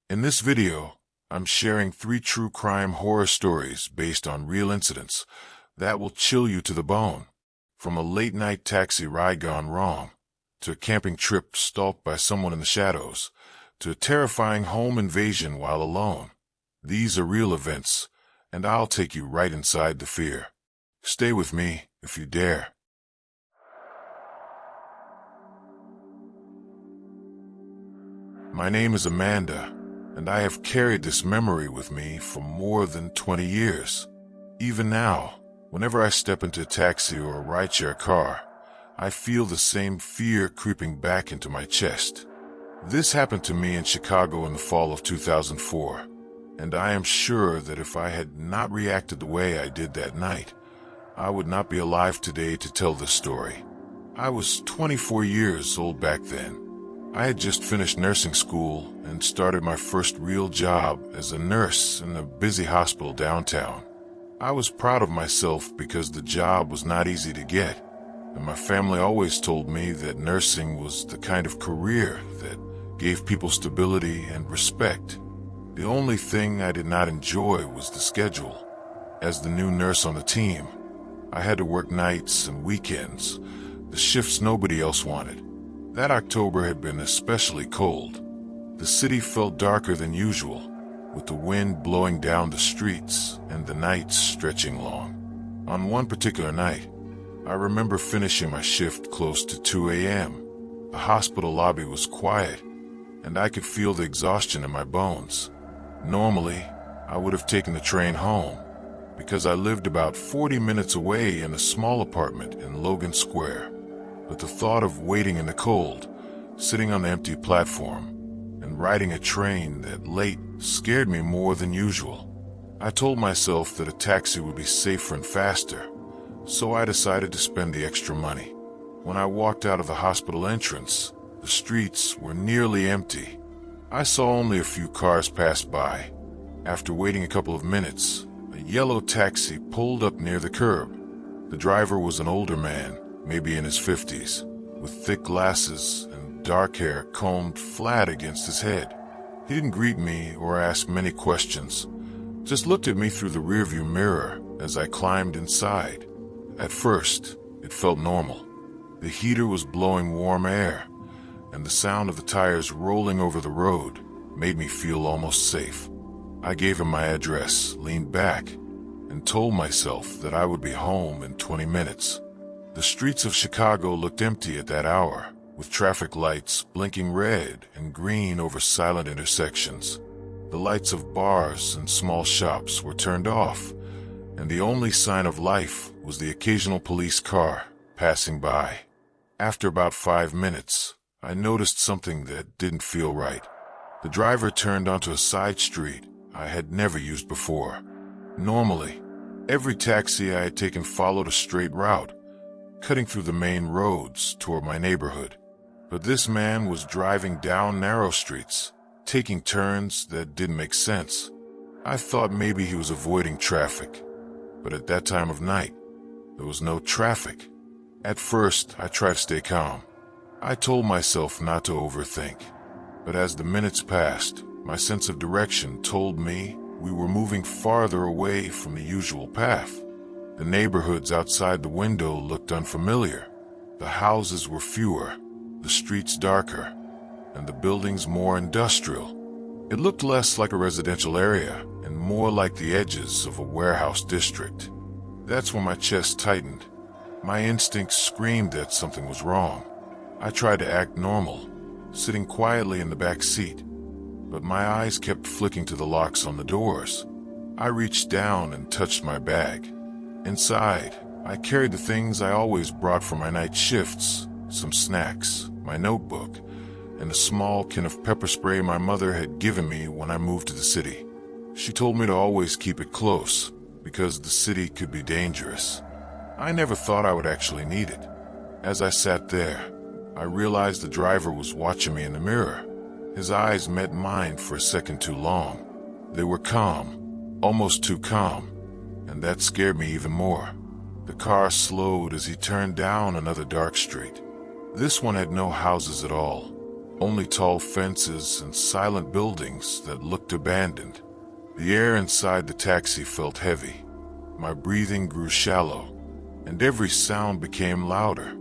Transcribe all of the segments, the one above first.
In this video, I'm sharing 3 true crime horror stories based on real incidents that will chill you to the bone. From a late-night taxi ride gone wrong, to a camping trip stalked by someone in the shadows, to a terrifying home invasion while alone. These are real events, and I'll take you right inside the fear. Stay with me if you dare. My name is Amanda, and I have carried this memory with me for more than 20 years. Even now, whenever I step into a taxi or a rideshare car, I feel the same fear creeping back into my chest. This happened to me in Chicago in the fall of 2004, and I am sure that if I had not reacted the way I did that night, I would not be alive today to tell this story. I was 24 years old back then. I had just finished nursing school and started my first real job as a nurse in a busy hospital downtown. I was proud of myself because the job was not easy to get, and my family always told me that nursing was the kind of career that gave people stability and respect. The only thing I did not enjoy was the schedule. As the new nurse on the team, I had to work nights and weekends, the shifts nobody else wanted. That October had been especially cold. The city felt darker than usual, with the wind blowing down the streets and the nights stretching long. On one particular night, I remember finishing my shift close to 2 a.m. The hospital lobby was quiet, and I could feel the exhaustion in my bones. Normally, I would have taken the train home, because I lived about 40 minutes away in a small apartment in Logan Square. But the thought of waiting in the cold, sitting on the empty platform, and riding a train that late scared me more than usual. I told myself that a taxi would be safer and faster, so I decided to spend the extra money. When I walked out of the hospital entrance, the streets were nearly empty. I saw only a few cars pass by. After waiting a couple of minutes, a yellow taxi pulled up near the curb. The driver was an older man, maybe in his 50s, with thick glasses and dark hair combed flat against his head. He didn't greet me or ask many questions, just looked at me through the rearview mirror as I climbed inside. At first, it felt normal. The heater was blowing warm air, and the sound of the tires rolling over the road made me feel almost safe. I gave him my address, leaned back, and told myself that I would be home in 20 minutes. The streets of Chicago looked empty at that hour, with traffic lights blinking red and green over silent intersections. The lights of bars and small shops were turned off, and the only sign of life was the occasional police car passing by. After about 5 minutes, I noticed something that didn't feel right. The driver turned onto a side street I had never used before. Normally, every taxi I had taken followed a straight route, cutting through the main roads toward my neighborhood. But this man was driving down narrow streets, taking turns that didn't make sense. I thought maybe he was avoiding traffic, but at that time of night, there was no traffic. At first, I tried to stay calm. I told myself not to overthink, but as the minutes passed, my sense of direction told me we were moving farther away from the usual path. The neighborhoods outside the window looked unfamiliar. The houses were fewer, the streets darker, and the buildings more industrial. It looked less like a residential area and more like the edges of a warehouse district. That's when my chest tightened. My instincts screamed that something was wrong. I tried to act normal, sitting quietly in the back seat, but my eyes kept flicking to the locks on the doors. I reached down and touched my bag. Inside, I carried the things I always brought for my night shifts, some snacks, my notebook, and a small can of pepper spray my mother had given me when I moved to the city. She told me to always keep it close, because the city could be dangerous. I never thought I would actually need it. As I sat there, I realized the driver was watching me in the mirror. His eyes met mine for a second too long. They were calm, almost too calm, and that scared me even more. The car slowed as he turned down another dark street. This one had no houses at all, only tall fences and silent buildings that looked abandoned. The air inside the taxi felt heavy. My breathing grew shallow, and every sound became louder.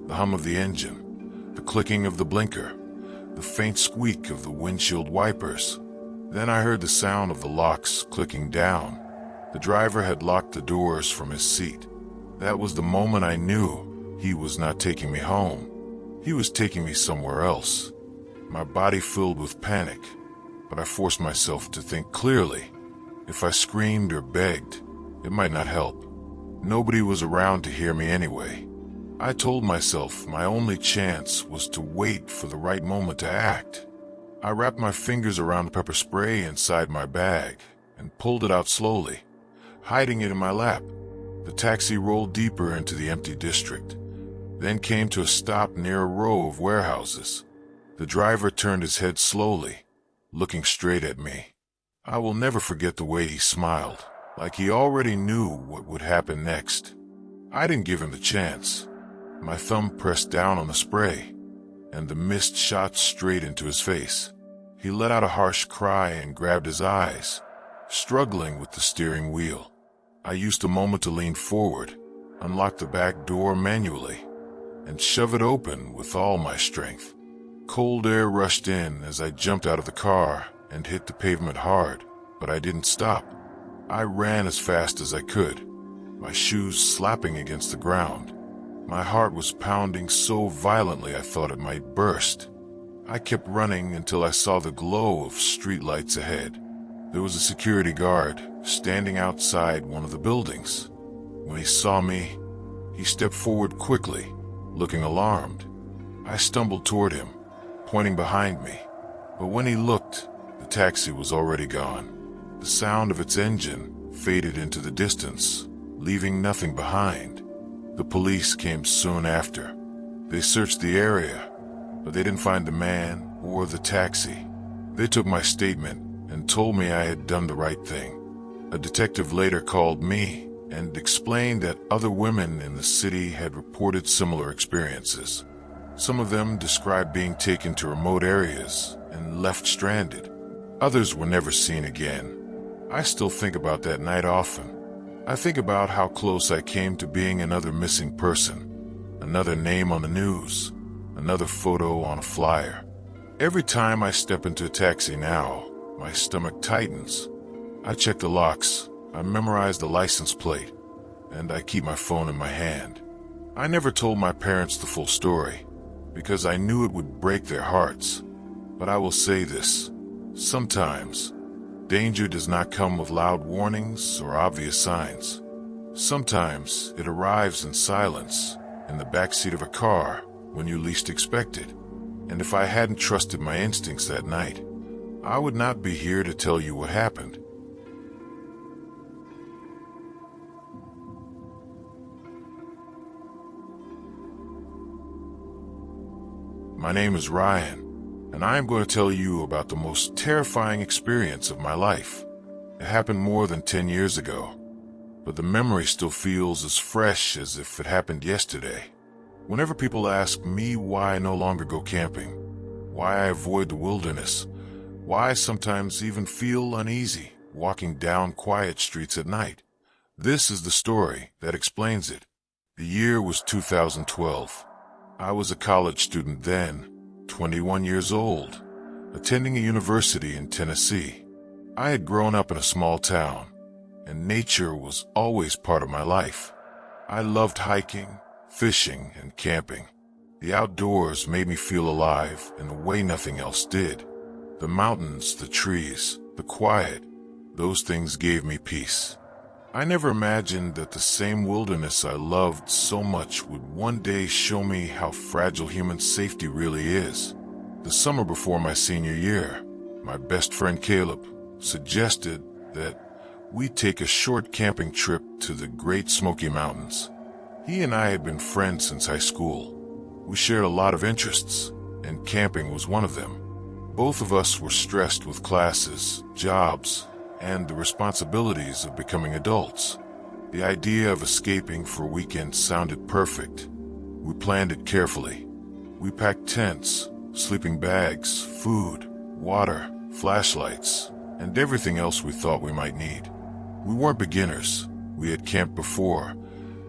The hum of the engine, the clicking of the blinker, the faint squeak of the windshield wipers. Then I heard the sound of the locks clicking down. The driver had locked the doors from his seat. That was the moment I knew he was not taking me home. He was taking me somewhere else. My body filled with panic, but I forced myself to think clearly. If I screamed or begged, it might not help. Nobody was around to hear me anyway. I told myself my only chance was to wait for the right moment to act. I wrapped my fingers around the pepper spray inside my bag and pulled it out slowly, hiding it in my lap. The taxi rolled deeper into the empty district, then came to a stop near a row of warehouses. The driver turned his head slowly, looking straight at me. I will never forget the way he smiled, like he already knew what would happen next. I didn't give him the chance. My thumb pressed down on the spray, and the mist shot straight into his face. He let out a harsh cry and grabbed his eyes, struggling with the steering wheel. I used a moment to lean forward, unlock the back door manually, and shove it open with all my strength. Cold air rushed in as I jumped out of the car and hit the pavement hard, but I didn't stop. I ran as fast as I could, my shoes slapping against the ground. My heart was pounding so violently I thought it might burst. I kept running until I saw the glow of streetlights ahead. There was a security guard standing outside one of the buildings. When he saw me, he stepped forward quickly, looking alarmed. I stumbled toward him, pointing behind me, but when he looked, the taxi was already gone. The sound of its engine faded into the distance, leaving nothing behind. The police came soon after. They searched the area, but they didn't find the man or the taxi. They took my statement and told me I had done the right thing. A detective later called me and explained that other women in the city had reported similar experiences. Some of them described being taken to remote areas and left stranded. Others were never seen again. I still think about that night often. I think about how close I came to being another missing person, another name on the news, another photo on a flyer. Every time I step into a taxi now, my stomach tightens. I check the locks, I memorize the license plate, and I keep my phone in my hand. I never told my parents the full story, because I knew it would break their hearts. But I will say this: sometimes, danger does not come with loud warnings or obvious signs. Sometimes it arrives in silence, in the backseat of a car, when you least expect it. And if I hadn't trusted my instincts that night, I would not be here to tell you what happened. My name is Ryan, and I am going to tell you about the most terrifying experience of my life. It happened more than 10 years ago, but the memory still feels as fresh as if it happened yesterday. Whenever people ask me why I no longer go camping, why I avoid the wilderness, why I sometimes even feel uneasy walking down quiet streets at night, this is the story that explains it. The year was 2012. I was a college student then, 21 years old, attending a university in Tennessee. I had grown up in a small town, and nature was always part of my life. I loved hiking, fishing, and camping. The outdoors made me feel alive in a way nothing else did. The mountains, the trees, the quiet, those things gave me peace. I never imagined that the same wilderness I loved so much would one day show me how fragile human safety really is. The summer before my senior year, my best friend Caleb suggested that we take a short camping trip to the Great Smoky Mountains. He and I had been friends since high school. We shared a lot of interests, and camping was one of them. Both of us were stressed with classes, jobs, and the responsibilities of becoming adults. The idea of escaping for a weekend sounded perfect. We planned it carefully. We packed tents, sleeping bags, food, water, flashlights, and everything else we thought we might need. We weren't beginners. We had camped before,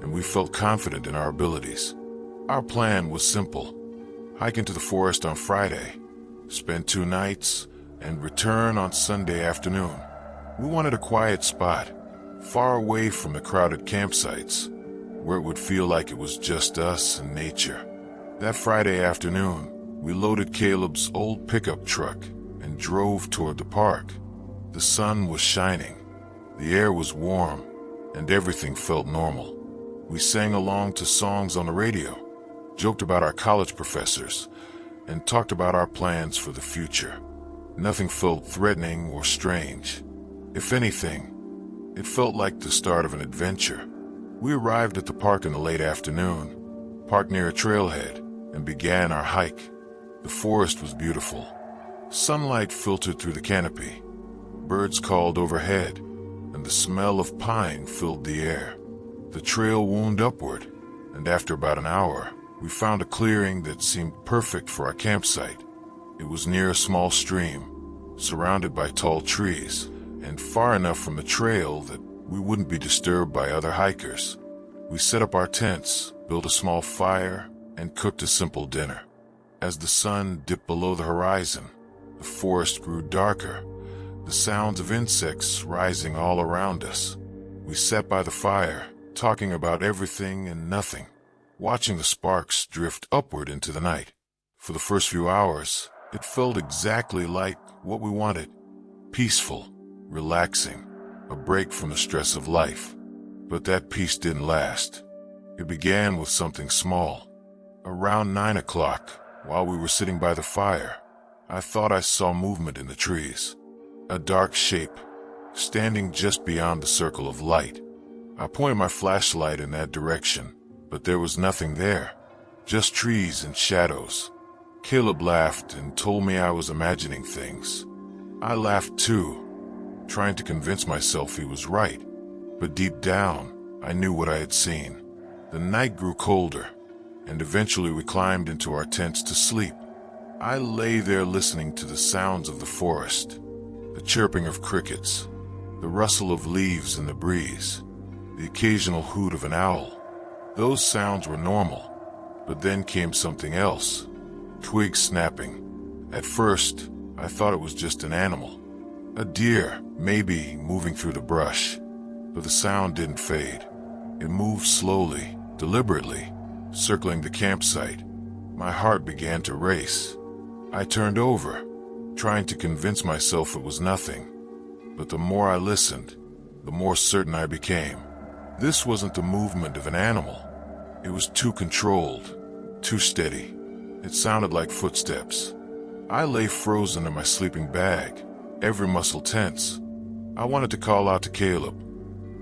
and we felt confident in our abilities. Our plan was simple: hike into the forest on Friday, spend 2 nights, and return on Sunday afternoon. We wanted a quiet spot, far away from the crowded campsites, where it would feel like it was just us and nature. That Friday afternoon, we loaded Caleb's old pickup truck and drove toward the park. The sun was shining, the air was warm, and everything felt normal. We sang along to songs on the radio, joked about our college professors, and talked about our plans for the future. Nothing felt threatening or strange. If anything, it felt like the start of an adventure. We arrived at the park in the late afternoon, parked near a trailhead, and began our hike. The forest was beautiful. Sunlight filtered through the canopy. Birds called overhead, and the smell of pine filled the air. The trail wound upward, and after about an hour, we found a clearing that seemed perfect for our campsite. It was near a small stream, surrounded by tall trees, and far enough from the trail that we wouldn't be disturbed by other hikers. We set up our tents, built a small fire, and cooked a simple dinner. As the sun dipped below the horizon, the forest grew darker, the sounds of insects rising all around us. We sat by the fire, talking about everything and nothing, watching the sparks drift upward into the night. For the first few hours, it felt exactly like what we wanted: peaceful, relaxing, a break from the stress of life. But that peace didn't last. It began with something small. Around 9 o'clock, while we were sitting by the fire, I thought I saw movement in the trees. A dark shape, standing just beyond the circle of light. I pointed my flashlight in that direction, but there was nothing there. Just trees and shadows. Caleb laughed and told me I was imagining things. I laughed too, trying to convince myself he was right. But deep down, I knew what I had seen. The night grew colder, and eventually we climbed into our tents to sleep. I lay there listening to the sounds of the forest, the chirping of crickets, the rustle of leaves in the breeze, the occasional hoot of an owl. Those sounds were normal, but then came something else. Twigs snapping. At first, I thought it was just an animal. A deer, maybe, moving through the brush. But the sound didn't fade. It moved slowly, deliberately, circling the campsite. My heart began to race. I turned over, trying to convince myself it was nothing. But the more I listened, the more certain I became. This wasn't the movement of an animal. It was too controlled, too steady. It sounded like footsteps. I lay frozen in my sleeping bag, every muscle tense. I wanted to call out to Caleb,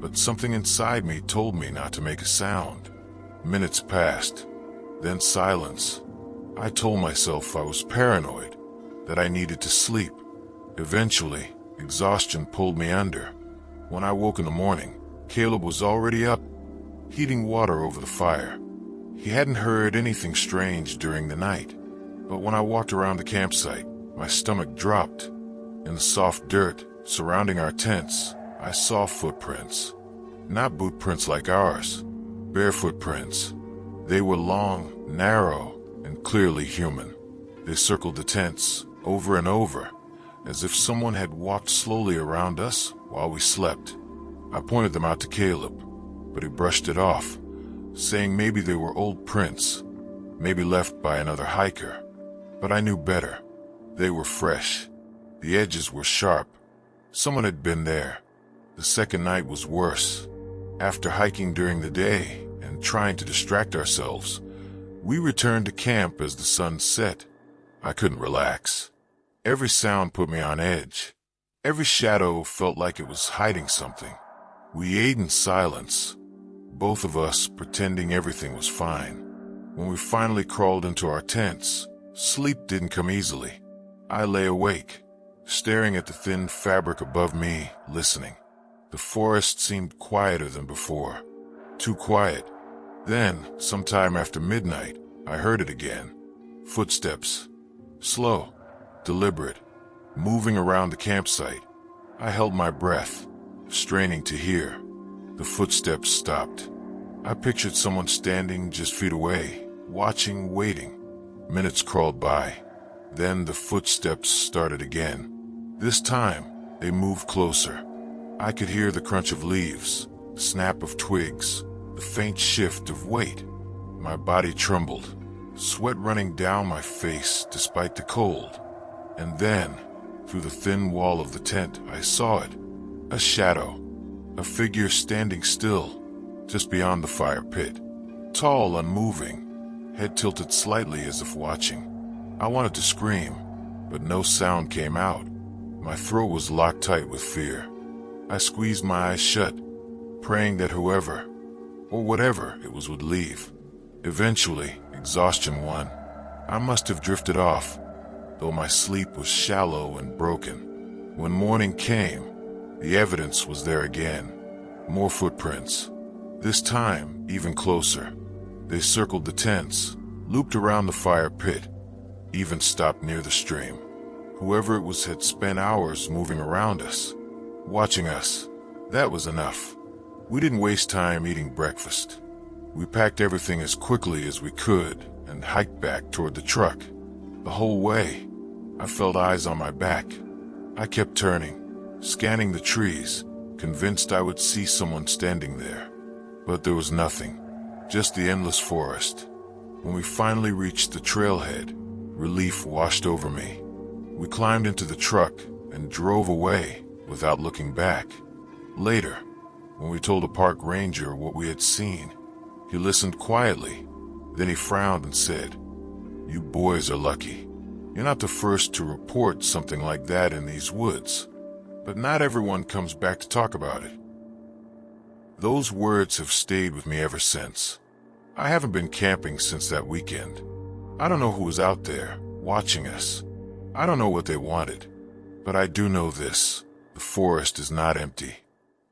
but something inside me told me not to make a sound. Minutes passed, then silence. I told myself I was paranoid, that I needed to sleep. Eventually, exhaustion pulled me under. When I woke in the morning, Caleb was already up, heating water over the fire. He hadn't heard anything strange during the night, but when I walked around the campsite, my stomach dropped. In the soft dirt surrounding our tents, I saw footprints. Not boot prints like ours, barefoot prints. They were long, narrow, and clearly human. They circled the tents over and over, as if someone had walked slowly around us while we slept. I pointed them out to Caleb, but he brushed it off, saying maybe they were old prints, maybe left by another hiker. But I knew better. They were fresh. The edges were sharp. Someone had been there. The second night was worse. After hiking during the day and trying to distract ourselves, we returned to camp as the sun set. I couldn't relax. Every sound put me on edge. Every shadow felt like it was hiding something. We ate in silence, both of us pretending everything was fine. When we finally crawled into our tents, sleep didn't come easily. I lay awake, staring at the thin fabric above me, listening. The forest seemed quieter than before. Too quiet. Then, sometime after midnight, I heard it again. Footsteps. Slow, deliberate, moving around the campsite. I held my breath, straining to hear. The footsteps stopped. I pictured someone standing just feet away, watching, waiting. Minutes crawled by. Then the footsteps started again. This time, they moved closer. I could hear the crunch of leaves, the snap of twigs, the faint shift of weight. My body trembled, sweat running down my face despite the cold. And then, through the thin wall of the tent, I saw it. A shadow, a figure standing still, just beyond the fire pit. Tall, unmoving, head tilted slightly as if watching. I wanted to scream, but no sound came out. My throat was locked tight with fear. I squeezed my eyes shut, praying that whoever, or whatever it was, would leave. Eventually, exhaustion won. I must have drifted off, though my sleep was shallow and broken. When morning came, the evidence was there again. More footprints. This time, even closer. They circled the tents, looped around the fire pit, even stopped near the stream. Whoever it was had spent hours moving around us, watching us. That was enough. We didn't waste time eating breakfast. We packed everything as quickly as we could and hiked back toward the truck. The whole way, I felt eyes on my back. I kept turning, scanning the trees, convinced I would see someone standing there. But there was nothing, just the endless forest. When we finally reached the trailhead, relief washed over me. We climbed into the truck and drove away without looking back. Later, when we told a park ranger what we had seen, he listened quietly. Then he frowned and said, "You boys are lucky. You're not the first to report something like that in these woods, but not everyone comes back to talk about it." Those words have stayed with me ever since. I haven't been camping since that weekend. I don't know who was out there watching us. I don't know what they wanted, but I do know this: the forest is not empty.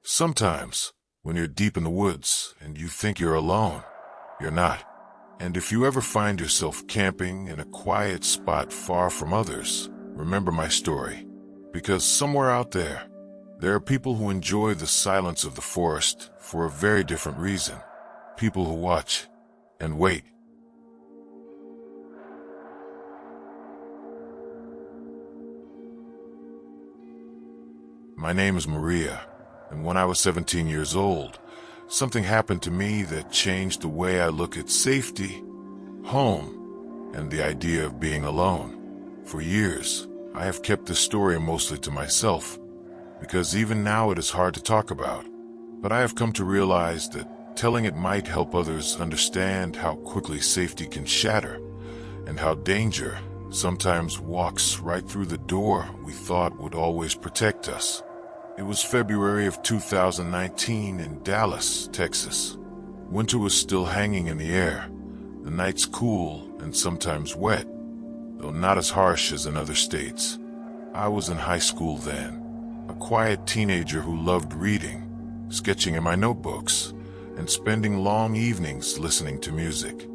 Sometimes, when you're deep in the woods and you think you're alone, you're not. And if you ever find yourself camping in a quiet spot far from others, remember my story. Because somewhere out there, there are people who enjoy the silence of the forest for a very different reason. People who watch and wait. My name is Maria, and when I was 17 years old, something happened to me that changed the way I look at safety, home, and the idea of being alone. For years, I have kept this story mostly to myself, because even now it is hard to talk about. But I have come to realize that telling it might help others understand how quickly safety can shatter, and how danger sometimes walks right through the door we thought would always protect us. It was February of 2019 in Dallas, Texas. Winter was still hanging in the air, the nights cool and sometimes wet, though not as harsh as in other states. I was in high school then, a quiet teenager who loved reading, sketching in my notebooks, and spending long evenings listening to music.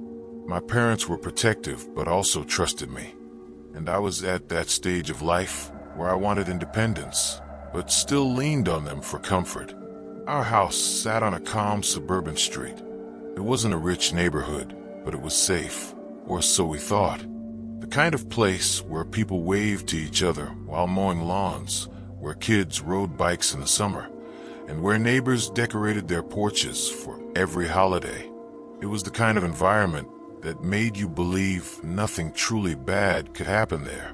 My parents were protective but also trusted me, and I was at that stage of life where I wanted independence, but still leaned on them for comfort. Our house sat on a calm suburban street. It wasn't a rich neighborhood, but it was safe, or so we thought. The kind of place where people waved to each other while mowing lawns, where kids rode bikes in the summer, and where neighbors decorated their porches for every holiday. It was the kind of environment that made you believe nothing truly bad could happen there.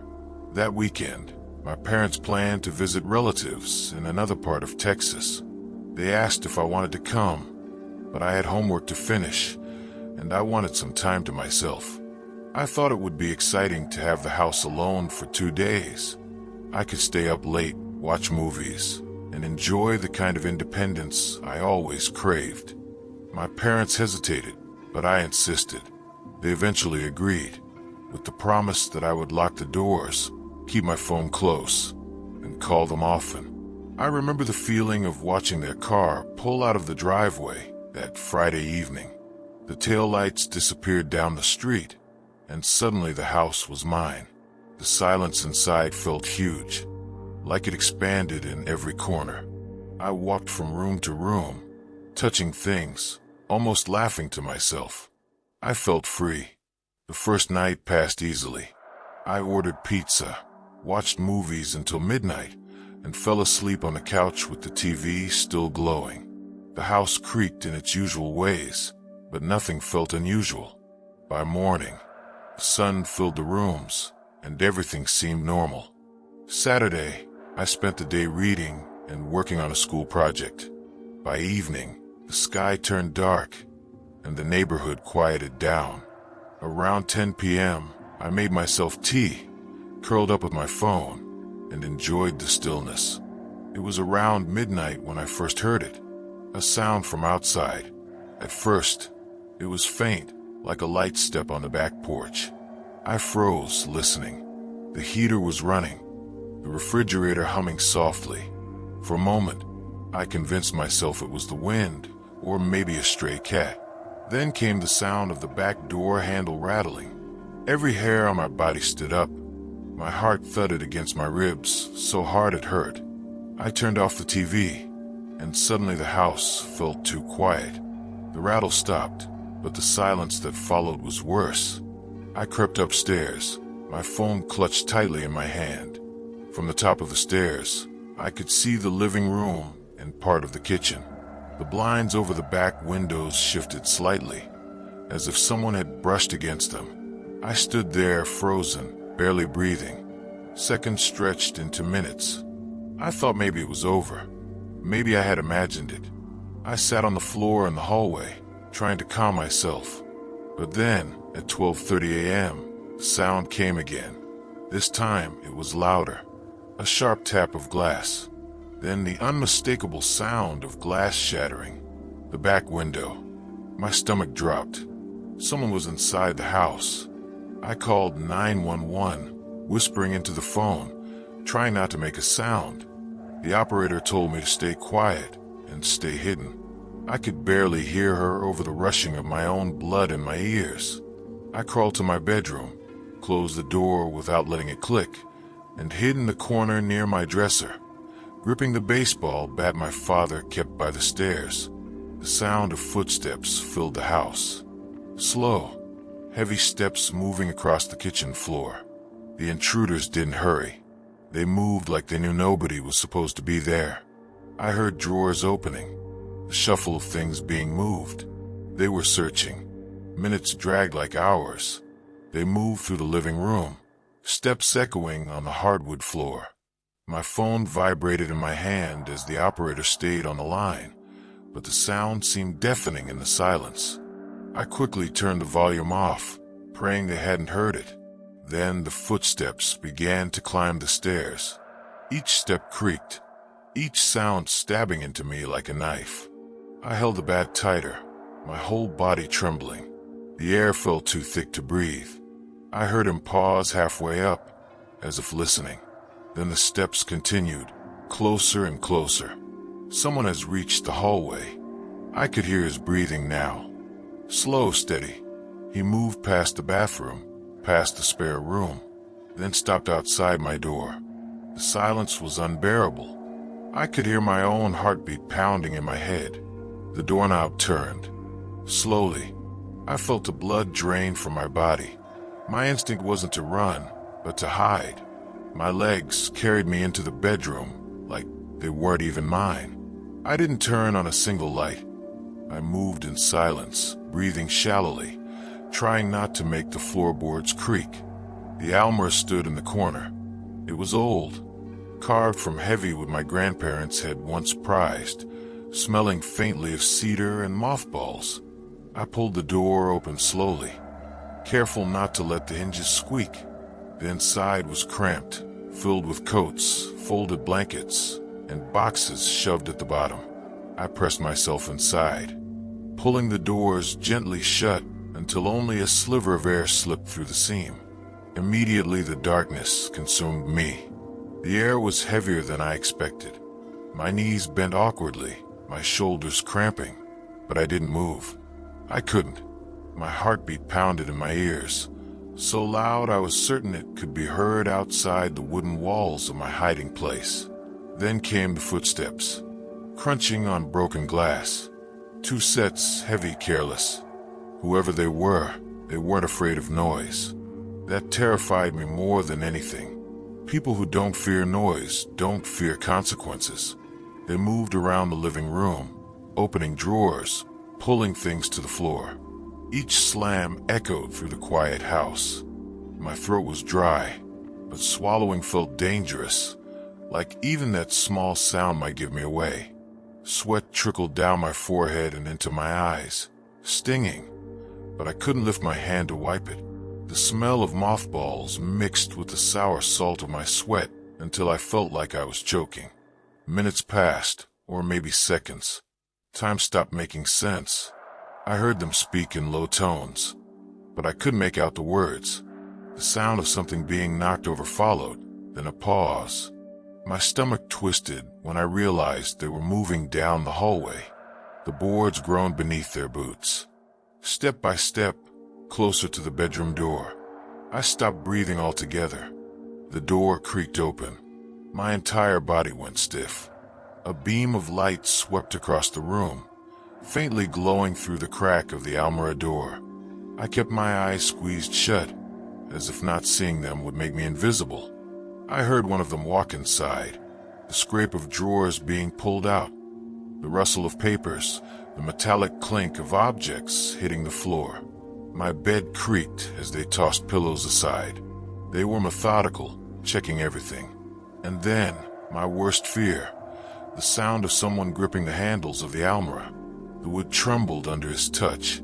That weekend, my parents planned to visit relatives in another part of Texas. They asked if I wanted to come, but I had homework to finish, and I wanted some time to myself. I thought it would be exciting to have the house alone for 2 days. I could stay up late, watch movies, and enjoy the kind of independence I always craved. My parents hesitated, but I insisted. They eventually agreed, with the promise that I would lock the doors, keep my phone close, and call them often. I remember the feeling of watching their car pull out of the driveway that Friday evening. The taillights disappeared down the street, and suddenly the house was mine. The silence inside felt huge, like it expanded in every corner. I walked from room to room, touching things, almost laughing to myself. I felt free. The first night passed easily. I ordered pizza, watched movies until midnight, and fell asleep on the couch with the TV still glowing. The house creaked in its usual ways, but nothing felt unusual. By morning, the sun filled the rooms, and everything seemed normal. Saturday, I spent the day reading and working on a school project. By evening, the sky turned dark, and the neighborhood quieted down. Around 10 p.m., I made myself tea, curled up with my phone, and enjoyed the stillness. It was around midnight when I first heard it, a sound from outside. At first, it was faint, like a light step on the back porch. I froze, listening. The heater was running, the refrigerator humming softly. For a moment, I convinced myself it was the wind, or maybe a stray cat. Then came the sound of the back door handle rattling. Every hair on my body stood up. My heart thudded against my ribs, so hard it hurt. I turned off the TV, and suddenly the house felt too quiet. The rattle stopped, but the silence that followed was worse. I crept upstairs, my phone clutched tightly in my hand. From the top of the stairs, I could see the living room and part of the kitchen. The blinds over the back windows shifted slightly, as if someone had brushed against them. I stood there frozen, barely breathing. Seconds stretched into minutes. I thought maybe it was over. Maybe I had imagined it. I sat on the floor in the hallway, trying to calm myself. But then, at 12:30 a.m., the sound came again. This time, it was louder. A sharp tap of glass. Then the unmistakable sound of glass shattering. The back window. My stomach dropped. Someone was inside the house. I called 911, whispering into the phone, trying not to make a sound. The operator told me to stay quiet and stay hidden. I could barely hear her over the rushing of my own blood in my ears. I crawled to my bedroom, closed the door without letting it click, and hid in the corner near my dresser, gripping the baseball bat my father kept by the stairs. The sound of footsteps filled the house. Slow, heavy steps moving across the kitchen floor. The intruders didn't hurry. They moved like they knew nobody was supposed to be there. I heard drawers opening, the shuffle of things being moved. They were searching. Minutes dragged like hours. They moved through the living room, steps echoing on the hardwood floor. My phone vibrated in my hand as the operator stayed on the line, but the sound seemed deafening in the silence. I quickly turned the volume off, praying they hadn't heard it. Then the footsteps began to climb the stairs. Each step creaked, each sound stabbing into me like a knife. I held the bat tighter, my whole body trembling. The air felt too thick to breathe. I heard him pause halfway up, as if listening. Then the steps continued, closer and closer. Someone has reached the hallway. I could hear his breathing now. Slow, steady. He moved past the bathroom, past the spare room, then stopped outside my door. The silence was unbearable. I could hear my own heartbeat pounding in my head. The doorknob turned. Slowly, I felt the blood drain from my body. My instinct wasn't to run, but to hide. My legs carried me into the bedroom like they weren't even mine. I didn't turn on a single light. I moved in silence, breathing shallowly, trying not to make the floorboards creak. The Almer stood in the corner. It was old, carved from heavy wood my grandparents had once prized, smelling faintly of cedar and mothballs. I pulled the door open slowly, careful not to let the hinges squeak. The inside was cramped, filled with coats, folded blankets, and boxes shoved at the bottom. I pressed myself inside, pulling the doors gently shut until only a sliver of air slipped through the seam. Immediately the darkness consumed me. The air was heavier than I expected. My knees bent awkwardly, my shoulders cramping, but I didn't move. I couldn't. My heartbeat pounded in my ears, so loud I was certain it could be heard outside the wooden walls of my hiding place. Then came the footsteps, crunching on broken glass. 2 sets, heavy, careless. Whoever they weren't afraid of noise. That terrified me more than anything. People who don't fear noise don't fear consequences. They moved around the living room, opening drawers, pulling things to the floor. Each slam echoed through the quiet house. My throat was dry, but swallowing felt dangerous, like even that small sound might give me away. Sweat trickled down my forehead and into my eyes, stinging, but I couldn't lift my hand to wipe it. The smell of mothballs mixed with the sour salt of my sweat until I felt like I was choking. Minutes passed, or maybe seconds. Time stopped making sense. I heard them speak in low tones, but I couldn't make out the words. The sound of something being knocked over followed, then a pause. My stomach twisted when I realized they were moving down the hallway. The boards groaned beneath their boots. Step by step, closer to the bedroom door. I stopped breathing altogether. The door creaked open. My entire body went stiff. A beam of light swept across the room, faintly glowing through the crack of the almirah door. I kept my eyes squeezed shut, as if not seeing them would make me invisible. I heard one of them walk inside, the scrape of drawers being pulled out, the rustle of papers, the metallic clink of objects hitting the floor. My bed creaked as they tossed pillows aside. They were methodical, checking everything. And then, my worst fear, the sound of someone gripping the handles of the almirah. The wood trembled under his touch.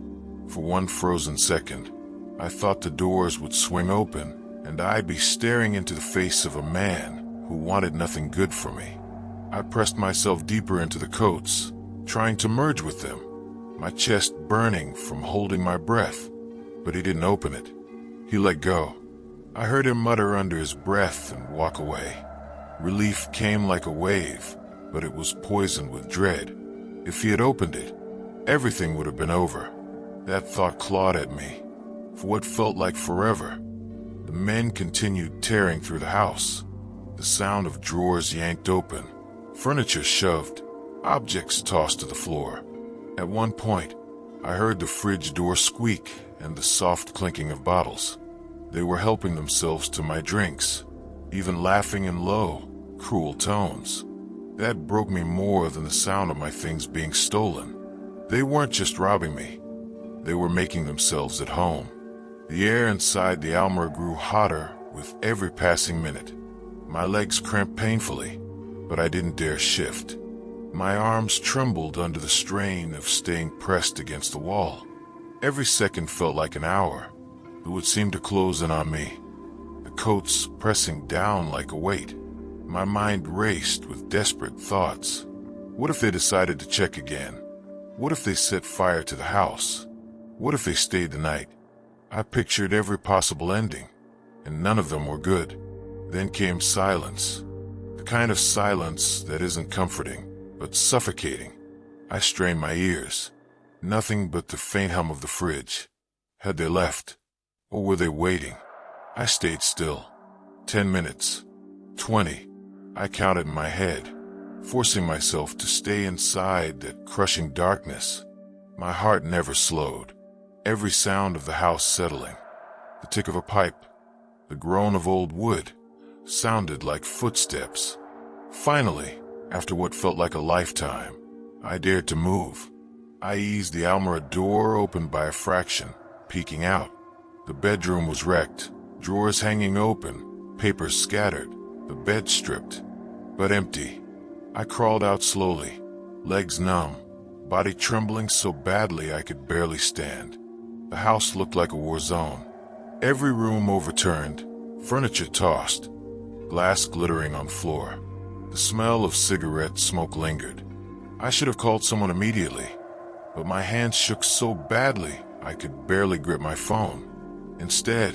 For one frozen second, I thought the doors would swing open, and I'd be staring into the face of a man who wanted nothing good for me. I pressed myself deeper into the coats, trying to merge with them, my chest burning from holding my breath. But he didn't open it. He let go. I heard him mutter under his breath and walk away. Relief came like a wave, but it was poisoned with dread. If he had opened it, everything would have been over. That thought clawed at me. For what felt like forever, the men continued tearing through the house. The sound of drawers yanked open, furniture shoved, objects tossed to the floor. At one point, I heard the fridge door squeak and the soft clinking of bottles. They were helping themselves to my drinks, even laughing in low, cruel tones. That broke me more than the sound of my things being stolen. They weren't just robbing me. They were making themselves at home. The air inside the almirah grew hotter with every passing minute. My legs cramped painfully, but I didn't dare shift. My arms trembled under the strain of staying pressed against the wall. Every second felt like an hour. It would seem to close in on me, the coats pressing down like a weight. My mind raced with desperate thoughts. What if they decided to check again? What if they set fire to the house? What if they stayed the night? I pictured every possible ending, and none of them were good. Then came silence, the kind of silence that isn't comforting, but suffocating. I strained my ears. Nothing but the faint hum of the fridge. Had they left? Or were they waiting? I stayed still. 10 minutes. 20. I counted in my head, forcing myself to stay inside that crushing darkness. My heart never slowed. Every sound of the house settling, the tick of a pipe, the groan of old wood, sounded like footsteps. Finally, after what felt like a lifetime, I dared to move. I eased the almirah door open by a fraction, peeking out. The bedroom was wrecked, drawers hanging open, papers scattered, the bed stripped, but empty. I crawled out slowly, legs numb, body trembling so badly I could barely stand. The house looked like a war zone. Every room overturned, furniture tossed, glass glittering on floor. The smell of cigarette smoke lingered. I should have called someone immediately, but my hands shook so badly I could barely grip my phone. Instead,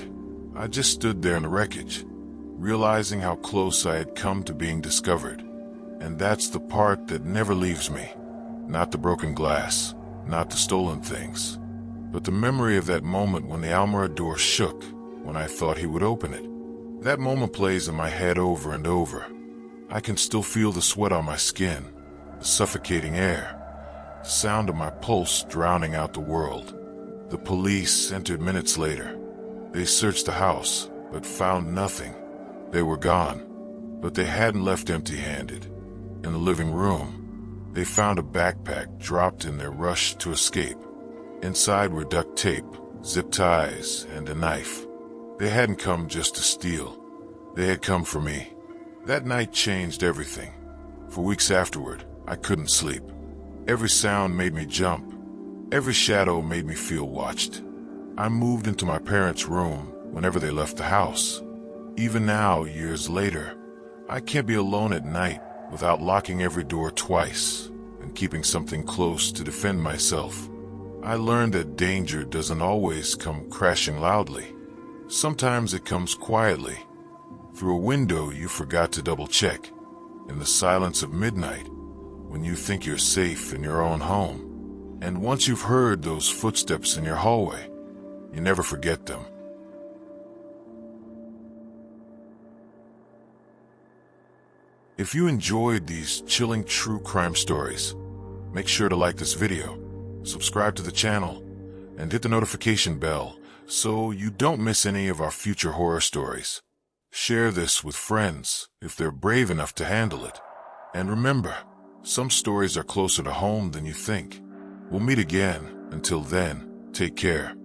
I just stood there in the wreckage, realizing how close I had come to being discovered. And that's the part that never leaves me. Not the broken glass, not the stolen things, but the memory of that moment when the almirah door shook when I thought he would open it. That moment plays in my head over and over. I can still feel the sweat on my skin, the suffocating air, the sound of my pulse drowning out the world. The police entered minutes later. They searched the house, but found nothing. They were gone, but they hadn't left empty-handed. In the living room, they found a backpack dropped in their rush to escape. Inside were duct tape, zip ties, and a knife. They hadn't come just to steal. They had come for me. That night changed everything. For weeks afterward, I couldn't sleep. Every sound made me jump. Every shadow made me feel watched. I moved into my parents' room whenever they left the house. Even now, years later, I can't be alone at night without locking every door twice and keeping something close to defend myself. I learned that danger doesn't always come crashing loudly. Sometimes it comes quietly, through a window you forgot to double-check, in the silence of midnight, when you think you're safe in your own home. And once you've heard those footsteps in your hallway, you never forget them. If you enjoyed these chilling true crime stories, make sure to like this video, subscribe to the channel, and hit the notification bell so you don't miss any of our future horror stories. Share this with friends if they're brave enough to handle it. And remember, some stories are closer to home than you think. We'll meet again. Until then, take care.